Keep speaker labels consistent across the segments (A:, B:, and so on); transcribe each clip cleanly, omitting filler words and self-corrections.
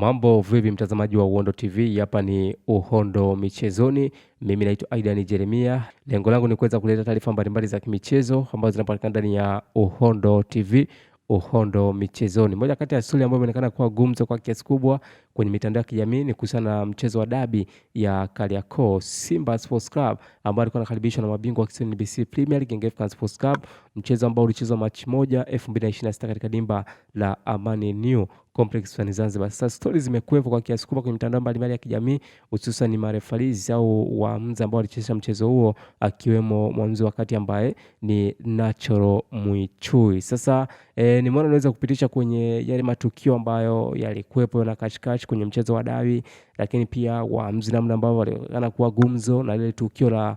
A: Mambo vipi mtazamaji wa Uhondo TV, hapa ni Uhondo Michezoni. Mimi naitwa Aidan Jeremia. Lengo langu ni kuweza kuleta taarifa mbalimbali za kimichezo ambazo zinapatikana ndani ya Uhondo TV, Uhondo Michezoni. Moja kati ya stori ambayo imeonekana kuwa gumzo kwa kiasi kubwa kwenye mitandao ya kijamii ni kuhusiana na mchezo wa dabi ya Kariakoo, Simba Sports Club ambao alikuwa anakaribishwa na mabingwa wa NBC Premier League, Young Africans Sports Club, mchezo ambao ulichezwa Machi 1, 2026 katika dimba la Amani New Complex wa Zanzibar. Sasa stories zimekuwepo kwa kiasi kubwa kwenye mitandao mbalimbali ya kijamii, hususan ni marefalizi au waamuzi ambao walichezesha mchezo huo, akiwemo mwamuzi wakati ambaye ni Natural Mwichu. Sasa nimeona naweza kupitisha kwenye yale matukio ambayo yalikuwepo na kashikashi kwenye mchezo wa dabi, lakini pia waamuzi namna ambao walionekana kuwa gumzo na ile tukio la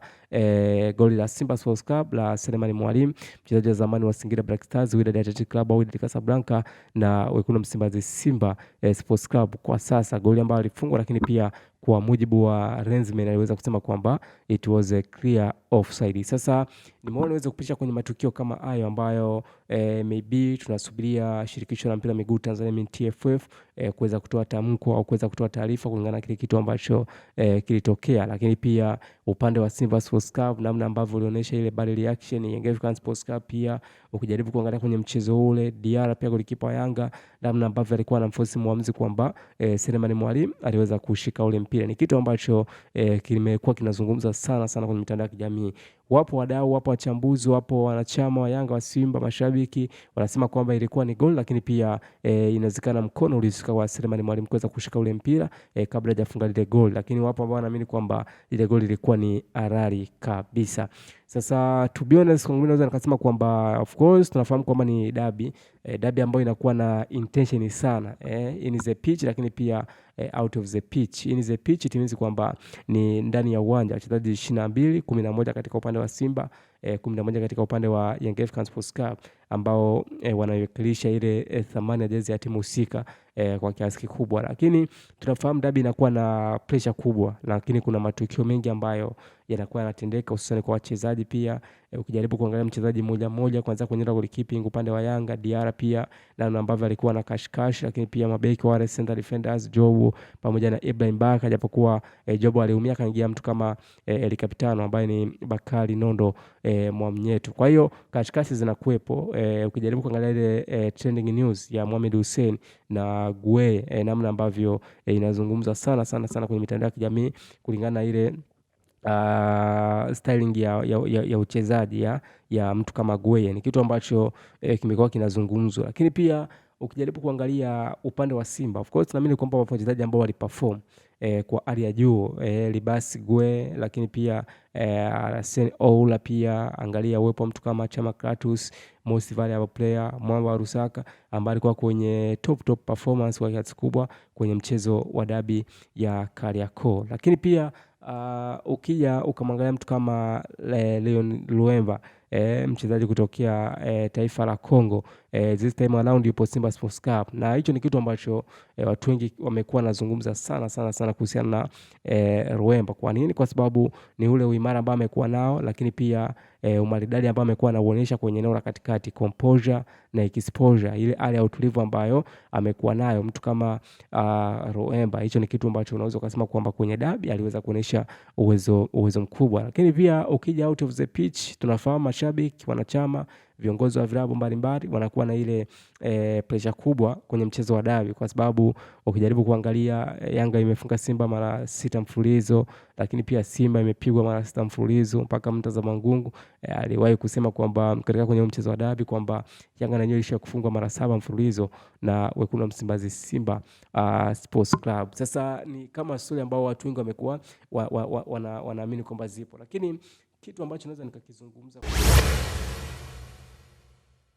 A: goli la Simba Sports Club la Selemani Mwalimu, mchezaji wa zamani wa Singida Black Stars, Wydad Athletic Club au Wydad Casablanca na Wekundu Msimbazi Simba Sports Club kwa sasa, goli ambalo alifungwa, lakini pia kwa mujibu wa Rensman aliweza kusema kwamba it was a clear offside. Sasa nimeona niweze kupitisha kwenye matukio kama hayo ambayo maybe tunasubiria shirikisho la mpira miguu Tanzania TFF kuweza kutoa tamko au kuweza kutoa taarifa kulingana na kile kitu ambacho kilitokea, lakini pia upande wa Simba Sports Club namna ambavyo ulionyesha ile bad reaction ya Young Africans Sports Club, pia ukijaribu kuangalia kwenye mchezo ule Diarra pia golikipa wa Yanga namna ambavyo alikuwa anamforce muamuzi kwamba Selemani Mwalimu aliweza kushika ule mpira, ni kitu ambacho kimekuwa kinazungumza sana kwenye mitandao ya kijamii. Wapo wadau, wapo wachambuzi, wapo wanachama wa Yanga, wa Simba, mashabiki wanasema kwamba ilikuwa ni goal, lakini pia inawezekana mkono ulishika wa Selemani Mwalimu kuweza kushika ule mpira kabla hajafunga ile goal, lakini wapo ambao wanaamini kwamba ile goal ilikuwa ni halali kabisa. Sasa to be honest, kwa mimi naweza nikasema kwamba of course tunafahamu kwamba ni dabi, dabi ambayo inakuwa na intention sana in the pitch, lakini pia out of the pitch. In the pitch it means kwamba ni ndani ya uwanja, wachezaji 22, 11 katika upande wa Simba, 11 katika upande wa Young Africans Sports Club ambao wanawakilisha ile thamani ya jezi ya timu husika kwa kiasi kikubwa, lakini tunafahamu dabi inakuwa na pressure kubwa, lakini kuna matukio mengi ambayo yanakuwa yanatendeka hususan kwa wachezaji pia. Ukijaribu kuangalia mchezaji mmoja kwanza kwenye goalkeeping upande wa Yanga, Diarra pia na ambavyo alikuwa na kashikashi, lakini pia mabeki wale center defenders Jobu pamoja na Ibrahim Baka, japokuwa Jobu aliumia kaingia mtu kama El Capitano ambaye ni Bakari Nondo Mwamnyeto. Kwa hiyo kashikashi zinakuepo. Ukijaribu kuangalia ile trending news ya Mohamed Hussein na Gueye, namna ambavyo inazungumza sana kwenye mitandao ya kijamii kulingana na ile styling ya uchezaji ya mtu kama Gueye, ni kitu ambacho kimekuwa kinazungumzwa. Lakini pia ukijaribu kuangalia upande wa Simba, of course naamini kwamba wachezaji ambao waliperform kwa hali ya juu, Libasi Gueye, lakini pia Arsene Oula, pia angalia uwepo mtu kama Chama Kratos, most valuable player Mwamba Rusaka ambaye alikuwa kwenye top performance kwa kiasi kubwa kwenye mchezo wa dabi ya Kariakoo. Lakini pia ukija ukamwangalia mtu kama Leon Luemba, mchezaji kutokea taifa la Kongo, this time around yupo Simba Sports Club, na hicho ni kitu ambacho watu wengi wamekuwa nazungumza sana kuhusiana na Luemba. Kwa nini? Kwa sababu ni ule uimara ambao amekuwa nao, lakini pia umaridadi ambao amekuwa anaonyesha kwenye eneo la katikati, composure na exposure, ile hali ya utulivu ambayo amekuwa nayo mtu kama Luemba. Hicho ni kitu ambacho unaweza kusema kwamba kwenye dabi aliweza kuonyesha uwezo mkubwa. Lakini pia ukija out of the pitch, tunafahamu mashabiki, wanachama, viongozi wa vilabu mbalimbali wanakuwa na ile pressure kubwa kwenye mchezo wa dabi, kwa sababu ukijaribu kuangalia Yanga imefunga Simba mara 6 mfululizo, lakini pia Simba imepigwa mara 6 mfululizo, mpaka mtazama Ngungu aliwahi kusema kwamba katika kwenye mchezo wa dabi kwamba Yanga na yenyewe kufungwa mara 7 mfululizo na Wekundu Msimbazi Simba Sports Club. Sasa ni kama story ambao watu wengi wamekuwa wanaamini kwamba zipo, lakini kitu ambacho naweza nikakizungumza